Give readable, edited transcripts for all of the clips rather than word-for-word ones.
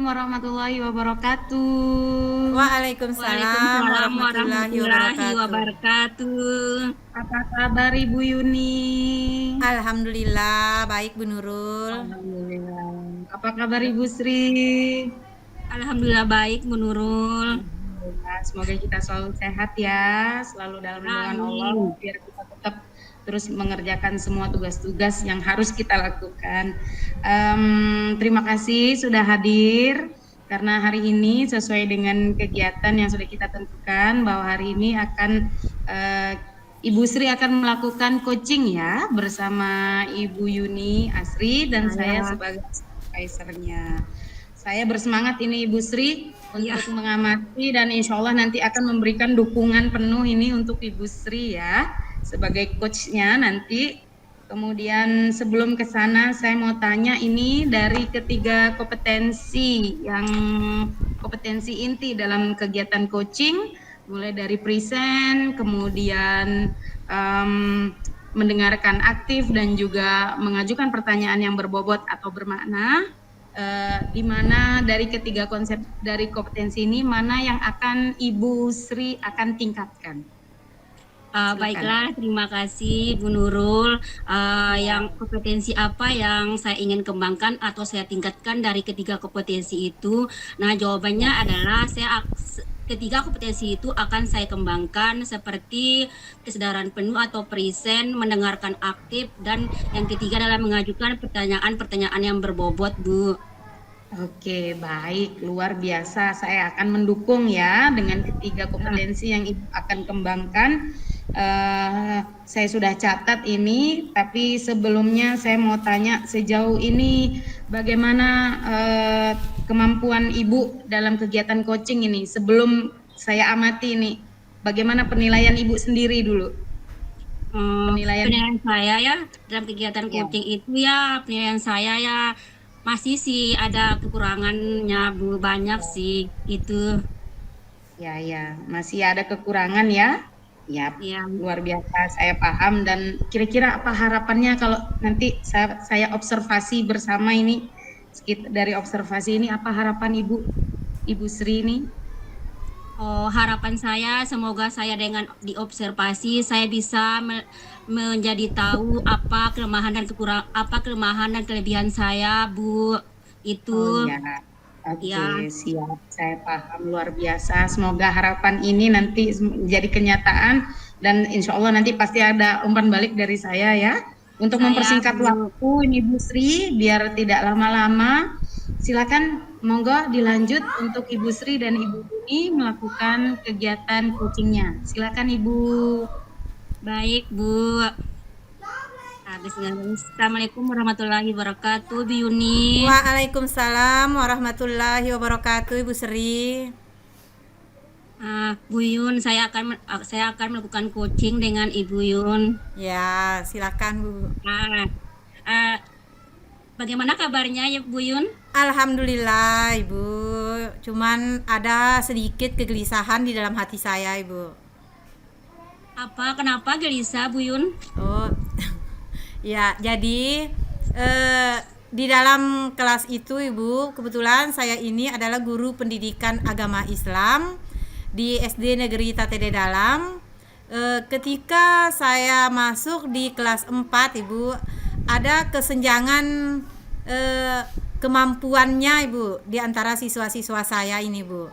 warahmatullahi wabarakatuh. Waalaikumsalam Waalaikumsalam warahmatullahi warahmatullahi wabarakatuh. wabarakatuh. Apa kabar Ibu Yuni? Alhamdulillah baik Bu Nurul. Alhamdulillah. Apa kabar Ibu Sri? Alhamdulillah baik, Bu Nurul. Alhamdulillah. Semoga kita selalu sehat ya, selalu dalam lindungan Allah, Amin. biar kita tetap terus mengerjakan semua tugas-tugas yang harus kita lakukan. Terima kasih sudah hadir. Karena hari ini sesuai dengan kegiatan yang sudah kita tentukan bahwa hari ini akan Ibu Sri akan melakukan coaching ya bersama Ibu Yuni Asri dan saya sebagai supervisornya. Saya bersemangat ini Ibu Sri untuk mengamati dan insya Allah nanti akan memberikan dukungan penuh ini untuk Ibu Sri ya sebagai coachnya nanti. Kemudian sebelum ke sana saya mau tanya ini dari ketiga kompetensi inti dalam kegiatan coaching, mulai dari present, kemudian mendengarkan aktif dan juga mengajukan pertanyaan yang berbobot atau bermakna. Di mana dari ketiga konsep dari kompetensi ini mana yang akan Ibu Sri akan tingkatkan? Baiklah, terima kasih Bu Nurul. Yang kompetensi apa yang saya ingin kembangkan atau saya tingkatkan dari ketiga kompetensi itu? Nah, jawabannya adalah ketiga kompetensi itu akan saya kembangkan seperti kesadaran penuh atau present, mendengarkan aktif, dan yang ketiga adalah mengajukan pertanyaan-pertanyaan yang berbobot, Bu. Oke, baik, luar biasa. Saya akan mendukung ya dengan ketiga kompetensi yang Ibu akan kembangkan. Saya sudah catat ini, tapi sebelumnya saya mau tanya sejauh ini bagaimana kemampuan Ibu dalam kegiatan coaching ini? Sebelum saya amati ini, bagaimana penilaian Ibu sendiri dulu? Penilaian saya ya dalam kegiatan coaching itu ya, penilaian saya ya masih sih ada kekurangannya Bu, banyak sih itu. Ya, masih ada kekurangan ya. Ya, luar biasa, saya paham. Dan kira-kira apa harapannya kalau nanti saya observasi bersama ini, dari observasi ini apa harapan Ibu Sri ini? Harapan saya semoga saya dengan diobservasi saya bisa menjadi tahu apa kelemahan dan kelebihan saya, Bu. Itu. Oke, siap. Saya paham, luar biasa. Semoga harapan ini nanti menjadi kenyataan dan insya Allah nanti pasti ada umpan balik dari saya ya. Untuk mempersingkat waktu ini Bu Sri, biar tidak lama-lama, silakan monggo dilanjut untuk Ibu Sri dan Ibu Yuni melakukan kegiatan coachingnya. Silakan Ibu. Baik Bu. Assalamualaikum warahmatullahi wabarakatuh, Bu Yuni. Waalaikumsalam warahmatullahi wabarakatuh, Ibu Sri. Bu Yun, saya akan melakukan coaching dengan Ibu Yun. Ya, silakan Bu. Bagaimana kabarnya ya Bu Yun? Alhamdulillah Ibu. Cuman ada sedikit kegelisahan di dalam hati saya Ibu. Kenapa gelisah Bu Yun? Ya, jadi di dalam kelas itu Ibu, kebetulan saya ini adalah guru pendidikan agama Islam di SD Negeri Tatede Dalam. Ketika saya masuk di kelas 4 Ibu, ada kesenjangan kemampuannya Ibu di antara siswa-siswa saya ini Bu.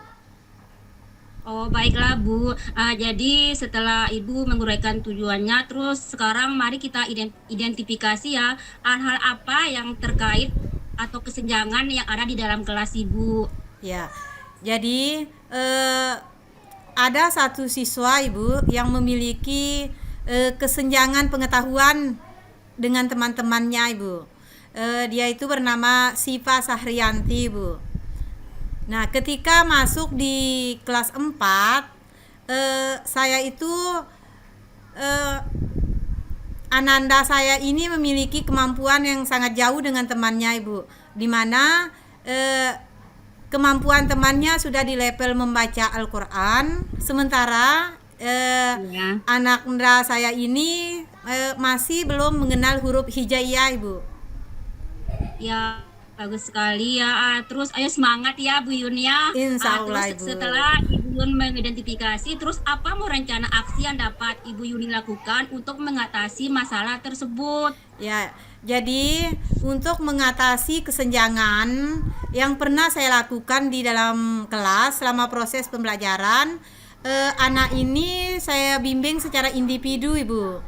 Baiklah Bu. Jadi setelah Ibu menguraikan tujuannya, terus sekarang mari kita identifikasi ya hal-hal apa yang terkait atau kesenjangan yang ada di dalam kelas Ibu. Ya, jadi ada satu siswa Ibu yang memiliki kesenjangan pengetahuan dengan teman-temannya Ibu. Dia itu bernama Siva Sahrianti Ibu. Nah, ketika masuk di kelas 4, saya itu ananda saya ini memiliki kemampuan yang sangat jauh dengan temannya Ibu, di mana kemampuan temannya sudah di level membaca Al-Quran, sementara anak Ndra saya ini masih belum mengenal huruf hijaiyah Ibu. Ya, Bagus sekali ya. Terus ayo semangat ya Bu Yun ya. Insya Allah, Terus Ibu. setelah Ibu Yun mengidentifikasi, terus apa mau rencana aksi yang dapat Ibu Yuni lakukan untuk mengatasi masalah tersebut? Ya, jadi untuk mengatasi kesenjangan yang pernah saya lakukan di dalam kelas selama proses pembelajaran, anak ini saya bimbing secara individu, Ibu.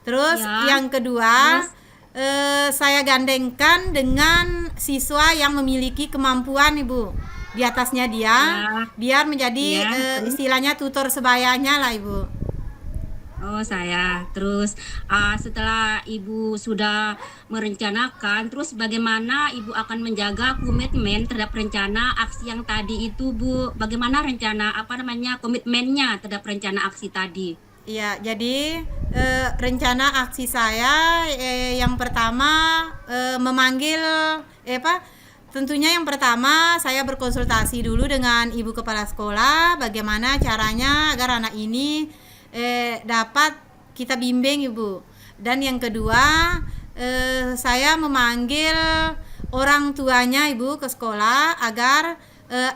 Terus Ya, yang kedua, terus saya gandengkan dengan siswa yang memiliki kemampuan, Ibu. Di atasnya dia, ya, biar menjadi ya, terus. istilahnya tutor sebayanya lah, Ibu. Oh saya, terus setelah Ibu sudah merencanakan, terus bagaimana Ibu akan menjaga komitmen terhadap rencana aksi yang tadi itu Bu? Bagaimana rencana apa namanya komitmennya terhadap rencana aksi tadi? Iya, jadi rencana aksi saya yang pertama memanggil apa? Tentunya yang pertama saya berkonsultasi dulu dengan ibu kepala sekolah bagaimana caranya agar anak ini dapat kita bimbing, Ibu. Dan yang kedua saya memanggil orang tuanya, Ibu, ke sekolah agar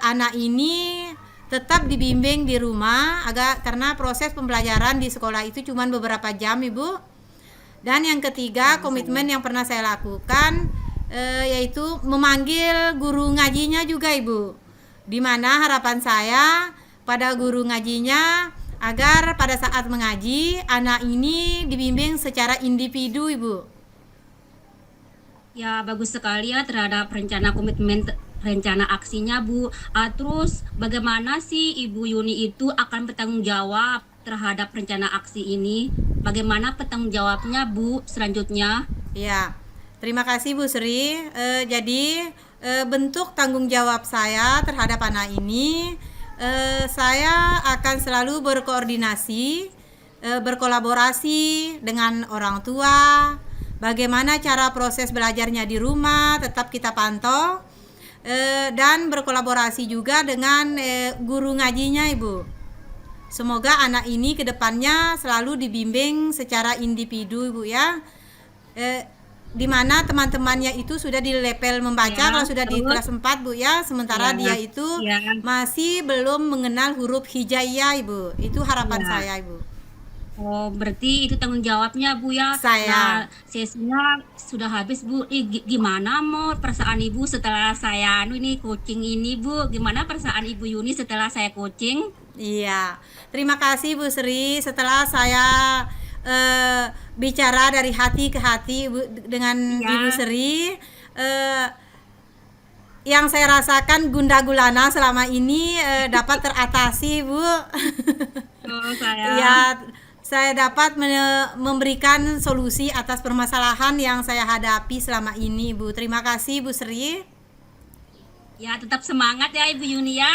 anak ini tetap dibimbing di rumah karena proses pembelajaran di sekolah itu cuma beberapa jam, Ibu. Dan yang ketiga, komitmen yang pernah saya lakukan yaitu memanggil guru ngajinya juga, Ibu. Di mana harapan saya pada guru ngajinya agar pada saat mengaji anak ini dibimbing secara individu, Ibu. Ya, bagus sekali ya terhadap rencana aksinya, Bu. Terus bagaimana sih Ibu Yuni itu akan bertanggung jawab terhadap rencana aksi ini? Bagaimana bertanggung jawabnya, Bu, selanjutnya? Ya, terima kasih Bu Sri. Jadi bentuk tanggung jawab saya terhadap anak ini, saya akan selalu berkoordinasi, berkolaborasi dengan orang tua. Bagaimana cara proses belajarnya di rumah tetap kita pantau, dan berkolaborasi juga dengan guru ngajinya, Ibu. Semoga anak ini kedepannya selalu dibimbing secara individu, Ibu ya. Di mana teman-temannya itu sudah di level membaca Ya, kalau sudah di terus? kelas 4, Bu ya. Sementara Ya, dia itu ya, masih belum mengenal huruf hijaiyah, Ibu. Itu harapan ya. saya, Ibu. Oh, berarti itu tanggung jawabnya, Bu ya. Saya. Nah, sesinya sudah habis, Bu. Gimana mau perasaan Ibu setelah saya ini coaching ini, Bu? Gimana perasaan Ibu Yuni setelah saya coaching? Iya, terima kasih Bu Sri. Setelah saya bicara dari hati ke hati dengan Ya, Ibu Sri, yang saya rasakan gundah gulana selama ini dapat teratasi, Bu. oh, saya. Ya, saya dapat memberikan solusi atas permasalahan yang saya hadapi selama ini, Bu. Terima kasih, Bu Sri. Ya, tetap semangat ya Ibu Yuni ya.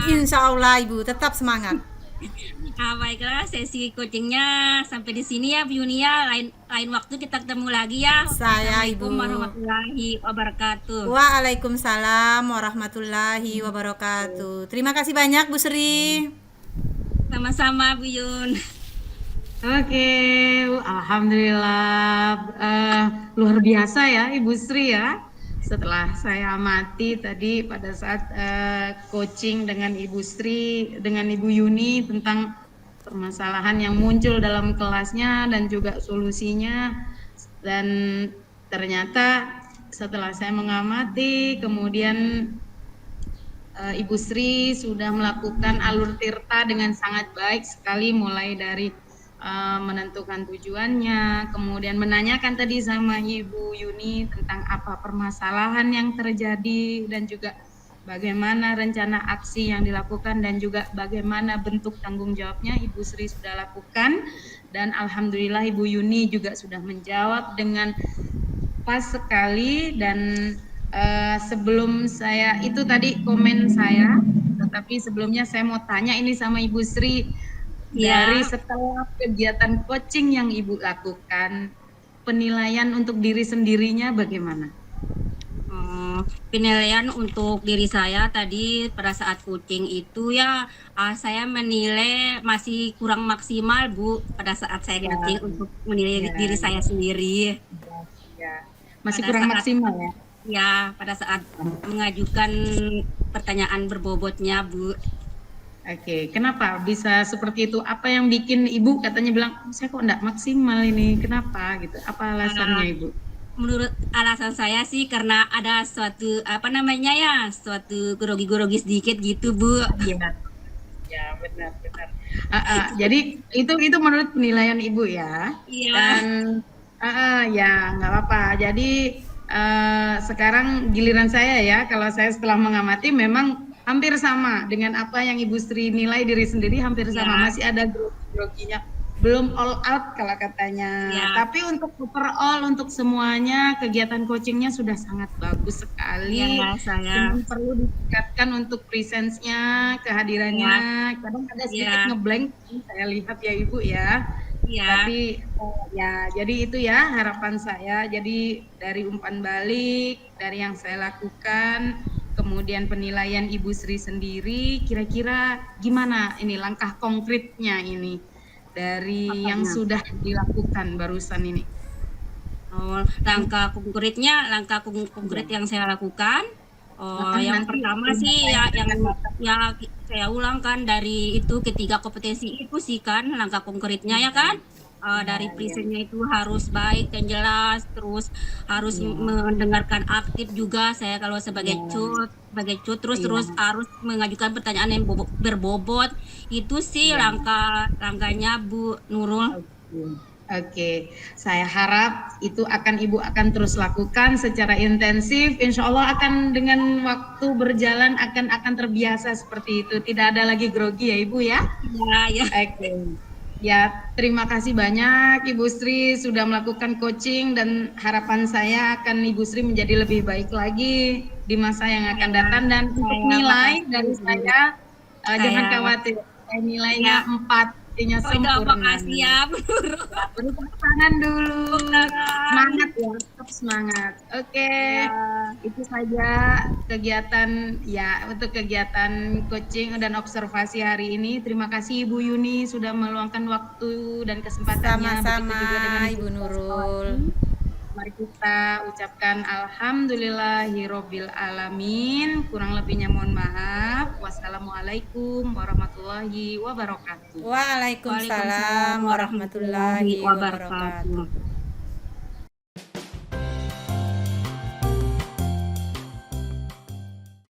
Insya Allah, Ibu, tetap semangat. Baiklah, sesi coachingnya sampai di sini ya Bu Yuni ya. Lain waktu kita ketemu lagi ya. Saya, Assalamualaikum Ibu. warahmatullahi wabarakatuh. Waalaikumsalam warahmatullahi wabarakatuh. Terima kasih banyak, Bu Sri. Sama-sama Bu Yun. Oke, alhamdulillah luar biasa ya Ibu Sri ya. Setelah saya amati tadi pada saat coaching dengan Ibu Sri, dengan Ibu Yuni tentang permasalahan yang muncul dalam kelasnya dan juga solusinya, dan ternyata setelah saya mengamati kemudian Ibu Sri sudah melakukan alur tirta dengan sangat baik sekali, mulai dari menentukan tujuannya, kemudian menanyakan tadi sama Ibu Yuni tentang apa permasalahan yang terjadi dan juga bagaimana rencana aksi yang dilakukan dan juga bagaimana bentuk tanggung jawabnya Ibu Sri sudah lakukan, dan alhamdulillah Ibu Yuni juga sudah menjawab dengan pas sekali. Dan sebelum saya itu tadi komen saya, tetapi sebelumnya saya mau tanya ini sama Ibu Sri. Ya. Dari setelah kegiatan coaching yang Ibu lakukan, penilaian untuk diri sendirinya bagaimana? Penilaian untuk diri saya tadi pada saat coaching itu ya, saya menilai masih kurang maksimal Bu pada saat saya coaching untuk menilai diri saya sendiri. Ya, masih Pada kurang saat- maksimal ya? ya pada saat mengajukan pertanyaan berbobotnya, Bu. Oke, kenapa bisa seperti itu? Apa yang bikin Ibu katanya bilang, "Oh, saya kok enggak maksimal ini, kenapa gitu? Apa Eh, alasannya Ibu? Menurut alasan saya sih karena ada suatu apa namanya ya, suatu grogi-grogi sedikit gitu, Bu. Iya, ya benar-benar. Jadi itu menurut penilaian Ibu ya. Iya, Dan ya nggak apa-apa. Jadi sekarang giliran saya ya. Kalau saya setelah mengamati memang hampir sama dengan apa yang Ibu Sri nilai diri sendiri hampir sama. iya, Masih ada grogi-groginya. Belum all out kalau katanya. iya, Tapi untuk overall untuk semuanya kegiatan coachingnya sudah sangat bagus iya, sekali. saya, Cuman perlu ditingkatkan untuk presence-nya, kehadirannya. iya, Kadang ada sedikit iya, ngeblank, saya lihat ya Ibu ya. iya, Tapi ya, jadi itu ya harapan saya. Jadi dari umpan balik, dari yang saya lakukan, kemudian penilaian Ibu Sri sendiri, kira-kira gimana ini langkah konkretnya ini dari yang apanya? sudah dilakukan barusan ini? Oh, langkah konkret Ya. yang saya lakukan. Oh, yang Nanti pertama apa sih yang ya yang akan datang? ya saya ulangkan dari itu ketiga kompetensi itu sih kan langkah konkretnya ya kan. Dari Ya, ya, presentnya itu harus baik dan jelas, terus harus ya, mendengarkan aktif juga saya kalau ya, sebagai cut terus iya. terus harus mengajukan pertanyaan yang berbobot. Itu sih Iya. langkah-langkahnya Bu Nurul. Oke. Oke, saya harap itu Ibu akan terus lakukan secara intensif. Insya Allah akan dengan waktu berjalan akan terbiasa seperti itu. Tidak ada lagi grogi ya Ibu ya. Ya, ya. Oke. Ya, terima kasih banyak Ibu Sri sudah melakukan coaching dan harapan saya akan Ibu Sri menjadi lebih baik lagi di masa yang akan Saya datang dan untuk saya nilai makasih dari Bu. saya jangan Saya khawatir. Nilainya ya. 4, artinya Oh, itu sempurna. makasih ya Bu Nurul. Ya, beri tepuk tangan dulu. Tepuk tangan. Semangat ya, tetap semangat. Oke, Ya, itu saja kegiatan ya untuk kegiatan coaching dan observasi hari ini. Terima kasih Ibu Yuni sudah meluangkan waktu dan kesempatannya. Begitu Sama-sama juga dengan Ibu Ibu Nurul. Sawati. Mari kita ucapkan alhamdulillahirobbil alamin. Kurang lebihnya mohon maaf. Wassalamualaikum warahmatullahi wabarakatuh. Waalaikumsalam Waalaikumsalam warahmatullahi warahmatullahi wabarakatuh. wabarakatuh.